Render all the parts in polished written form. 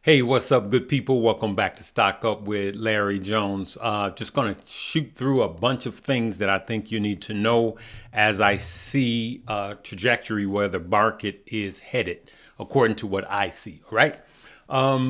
Hey, what's up, good people? Welcome back to Stock Up with Larry Jones. Just going to shoot through a bunch of things that I think you need to know as I see a trajectory where the market is headed, according to what I see. All right.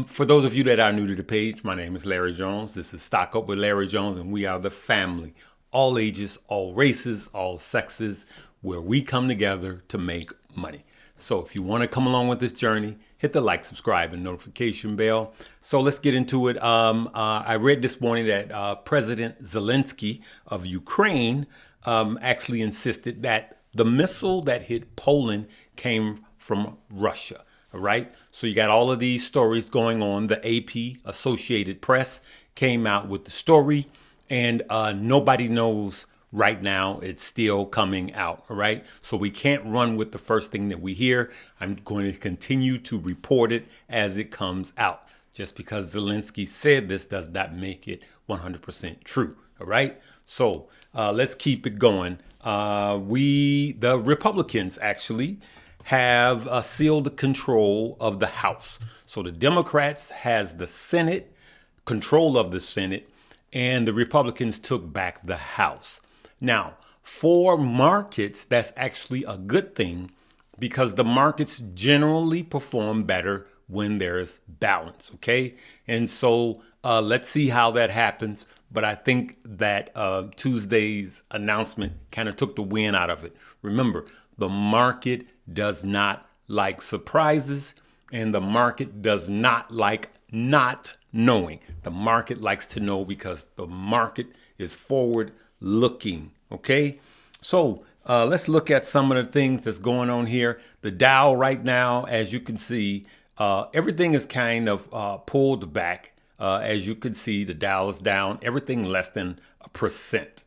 For those of you that are new to the page, my name is Larry Jones. This is Stock Up with Larry Jones, and we are the family, all ages, all races, all sexes, where we come together to make money. So if you want to come along with this journey, hit the like, subscribe, and notification bell. So let's get into it. I read this morning that President Zelensky of Ukraine actually insisted that the missile that hit Poland came from Russia. All right. So you got all of these stories going on. The AP, Associated Press, came out with the story, and nobody knows right now. It's still coming out. All right. So we can't run with the first thing that we hear. I'm going to continue to report it as it comes out. Just because Zelensky said this does not make it 100% true. All right. So let's keep it going. The Republicans actually have sealed control of the House. So the Democrats has the Senate, control of the Senate, and the Republicans took back the House. Now, for markets, that's actually a good thing because the markets generally perform better when there's balance, okay? And so let's see how that happens. But I think that Tuesday's announcement kind of took the wind out of it. Remember, the market does not like surprises, and the market does not like not knowing. The market likes to know because the market is forward looking. Okay. So let's look at some of the things that's going on here. The Dow right now, as you can see, everything is kind of pulled back. As you can see, the Dow is down, everything less than 1%.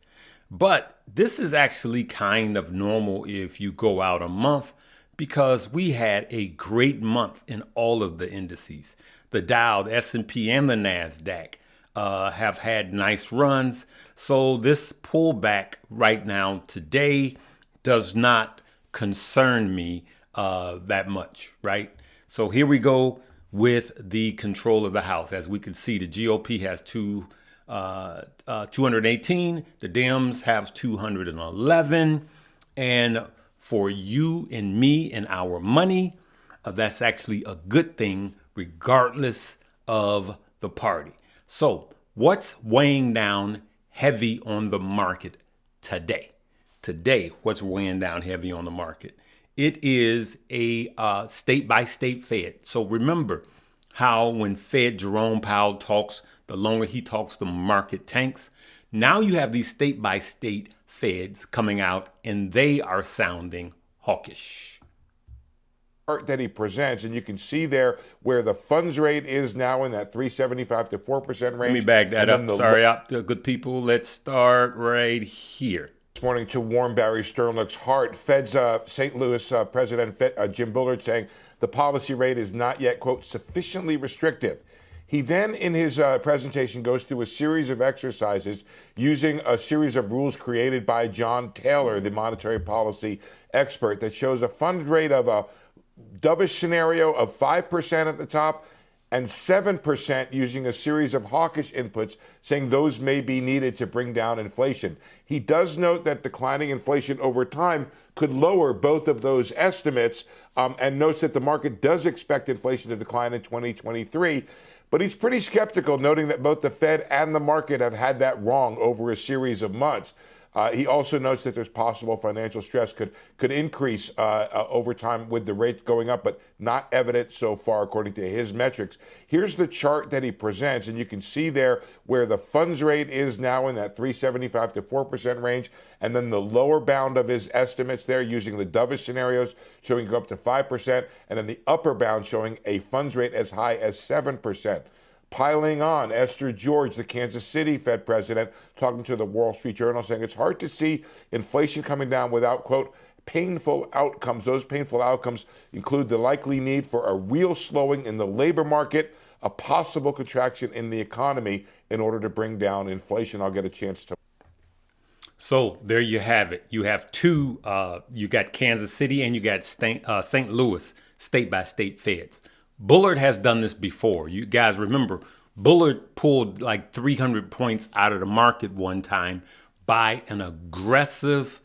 But this is actually kind of normal if you go out a month because we had a great month in all of the indices. The Dow, the S&P, and the NASDAQ have had nice runs. So this pullback right now today does not concern me that much, right? So here we go with the control of the House. As we can see, the GOP has 218. The Dems have 211. And for you and me and our money, that's actually a good thing regardless of the party. So what's weighing down heavy on the market today? Today, what's weighing down heavy on the market? It is a state-by-state Fed. So remember how when Fed Jerome Powell talks, the longer he talks, the market tanks. Now you have these state-by-state Feds coming out, and they are sounding hawkish That he presents, and you can see there where the funds rate is now in that 3.75 to 4% range. Let me back that up. Sorry, good people. Let's start right here. This morning to warm Barry Sternlicht's heart, Fed's St. Louis President Jim Bullard saying the policy rate is not yet, quote, sufficiently restrictive. He then, in his presentation, goes through a series of exercises using a series of rules created by John Taylor, the monetary policy expert, that shows a fund rate of a dovish scenario of 5% at the top and 7% using a series of hawkish inputs, saying those may be needed to bring down inflation. He does note that declining inflation over time could lower both of those estimates, and notes that the market does expect inflation to decline in 2023. But he's pretty skeptical, noting that both the Fed and the market have had that wrong over a series of months. He also notes that there's possible financial stress could increase over time with the rate going up, but not evident so far, according to his metrics. Here's the chart that he presents, and you can see there where the funds rate is now in that 3.75 to 4% range, and then the lower bound of his estimates there using the dovish scenarios showing go up to 5%, and then the upper bound showing a funds rate as high as 7%. Piling on, Esther George, the Kansas City Fed president, talking to the Wall Street Journal, saying it's hard to see inflation coming down without, quote, painful outcomes. Those painful outcomes include the likely need for a real slowing in the labor market, a possible contraction in the economy in order to bring down inflation. I'll get a chance to. So there you have it. You have you got Kansas City and you got St. Louis state by state feds. Bullard has done this before. You guys remember, Bullard pulled like 300 points out of the market one time by an aggressive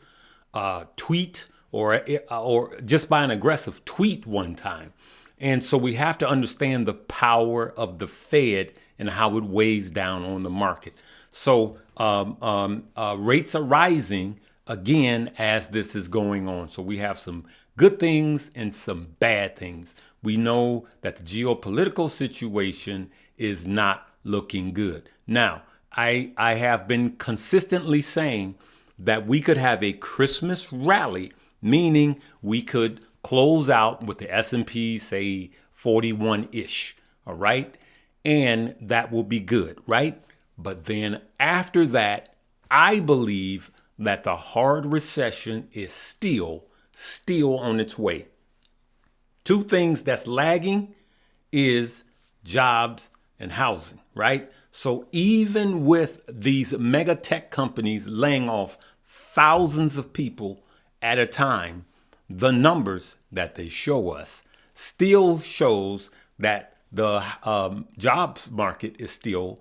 tweet or just by an aggressive tweet one time. And so we have to understand the power of the Fed and how it weighs down on the market. So rates are rising again as this is going on. So we have some good things and some bad things. We know that the geopolitical situation is not looking good. Now, I have been consistently saying that we could have a Christmas rally, meaning we could close out with the S&P, say 41-ish, all right? And that will be good, right? But then after that, I believe that the hard recession is still on its way. Two things that's lagging is jobs and housing, right? So even with these mega tech companies laying off thousands of people at a time, the numbers that they show us still shows that the jobs market is still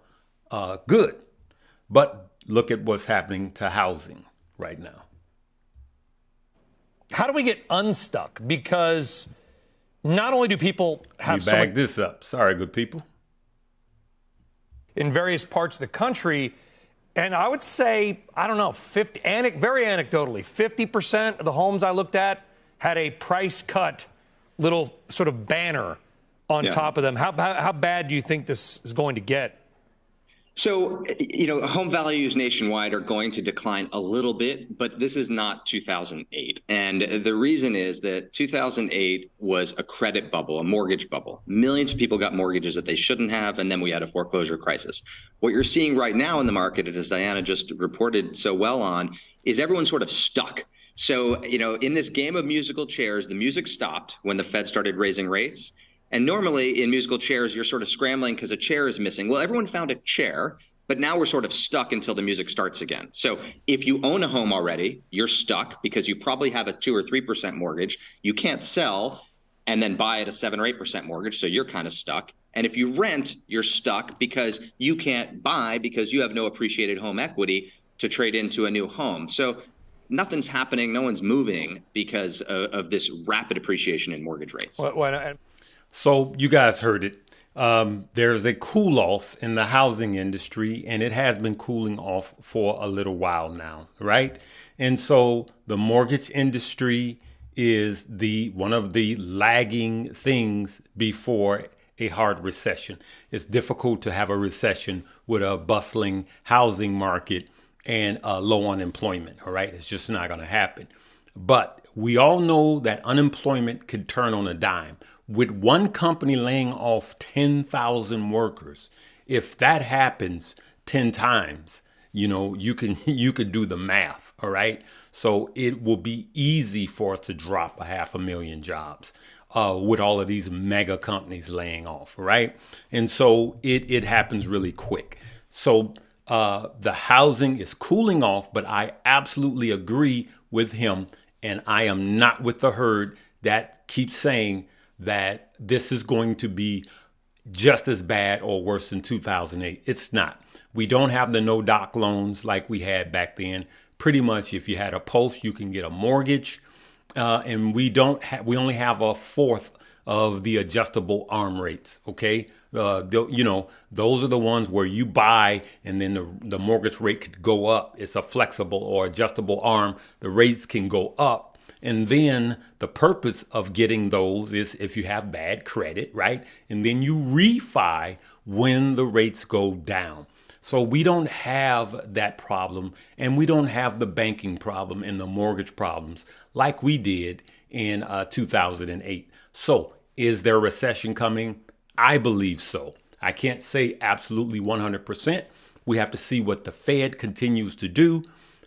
good. But look at what's happening to housing right now. How do we get unstuck? Because not only do people have so bag this up. Sorry, good people. In various parts of the country, and I would say, I don't know, very anecdotally, 50% of the homes I looked at had a price cut little sort of banner on top of them. How bad do you think this is going to get? So, home values nationwide are going to decline a little bit, but this is not 2008. And the reason is that 2008 was a credit bubble, a mortgage bubble. Millions of people got mortgages that they shouldn't have, and then we had a foreclosure crisis. What you're seeing right now in the market, as Diana just reported so well on, is everyone sort of stuck. So, in this game of musical chairs, the music stopped when the Fed started raising rates. And normally in musical chairs, you're sort of scrambling because a chair is missing. Well, everyone found a chair, but now we're sort of stuck until the music starts again. So if you own a home already, you're stuck because you probably have a 2 or 3% mortgage. You can't sell and then buy at a 7 or 8% mortgage. So you're kind of stuck. And if you rent, you're stuck because you can't buy because you have no appreciated home equity to trade into a new home. So nothing's happening. No one's moving because of this rapid appreciation in mortgage rates. So you guys heard it. There's a cool off in the housing industry, and it has been cooling off for a little while now, right? And so the mortgage industry is one of the lagging things before a hard recession. It's difficult to have a recession with a bustling housing market and low unemployment, all right? It's just not going to happen. But we all know that unemployment could turn on a dime. With one company laying off 10,000 workers, if that happens 10 times, you could do the math, all right? So it will be easy for us to drop 500,000 jobs with all of these mega companies laying off, right? And so it happens really quick. So the housing is cooling off, but I absolutely agree with him, and I am not with the herd that keeps saying that this is going to be just as bad or worse than 2008. It's not. We don't have the no-doc loans like we had back then. Pretty much, if you had a pulse, you can get a mortgage, and we only have a fourth of the adjustable arm rates. Okay, those are the ones where you buy and then the mortgage rate could go up. It's a flexible or adjustable arm. The rates can go up. And then the purpose of getting those is if you have bad credit, right? And then you refi when the rates go down. So we don't have that problem, and we don't have the banking problem and the mortgage problems like we did in 2008. So is there a recession coming? I believe so. I can't say absolutely 100%. We have to see what the Fed continues to do,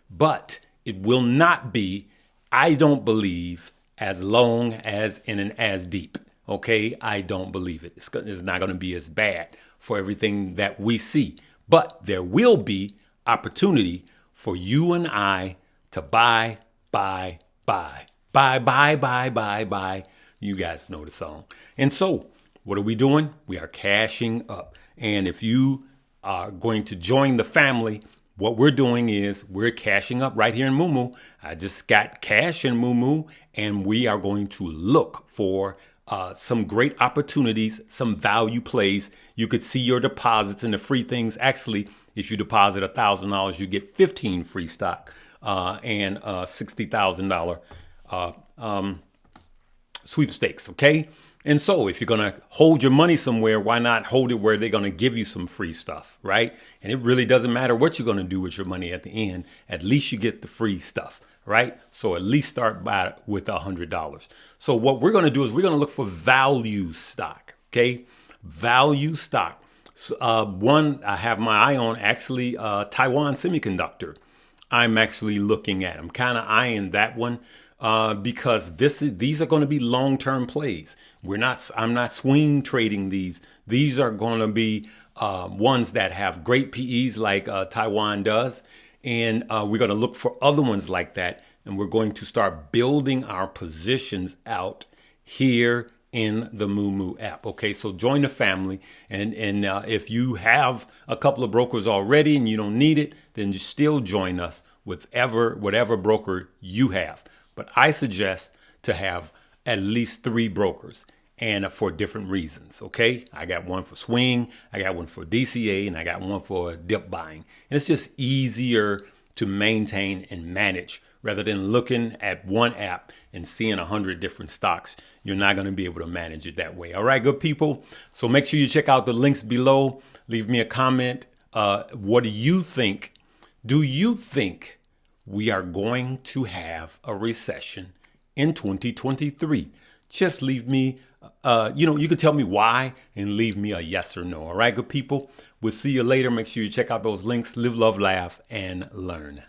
but it will not be, I don't believe, as long as and as deep. Okay, I don't believe it. It's not going to be as bad for everything that we see. But there will be opportunity for you and I to buy. You guys know the song. And so What are we doing? We are cashing up. And if you are going to join the family, what we're doing is we're cashing up right here in Moo. I just got cash in Moo, and we are going to look for some great opportunities, some value plays. You could see your deposits and the free things. Actually, if you deposit $1,000, you get 15 free stock and $60,000 sweepstakes. Okay. And so if you're going to hold your money somewhere, why not hold it where they're going to give you some free stuff, right? And it really doesn't matter what you're going to do with your money at the end. At least you get the free stuff, right? So at least start by with $100. So what we're going to do is we're going to look for value stock, okay? Value stock. So, one I have my eye on, actually, Taiwan Semiconductor. I'm actually looking at. I'm kind of eyeing that one. Because these are going to be long-term plays. I'm not swing trading these. These are going to be ones that have great PEs like Taiwan does. And we're going to look for other ones like that. And we're going to start building our positions out here in the Moo app. Okay, so join the family. And if you have a couple of brokers already and you don't need it, then you still join us with whatever broker you have. But I suggest to have at least 3 brokers, and for different reasons. Okay, I got one for swing, I got one for DCA, and I got one for dip buying. And it's just easier to maintain and manage rather than looking at one app and seeing 100 different stocks. You're not going to be able to manage it that way. All right, good people. So make sure you check out the links below. Leave me a comment. What do you think? Do you think we are going to have a recession in 2023? Just leave me, you can tell me why and leave me a yes or no. All right, good people. We'll see you later. Make sure you check out those links. Live, love, laugh, and learn.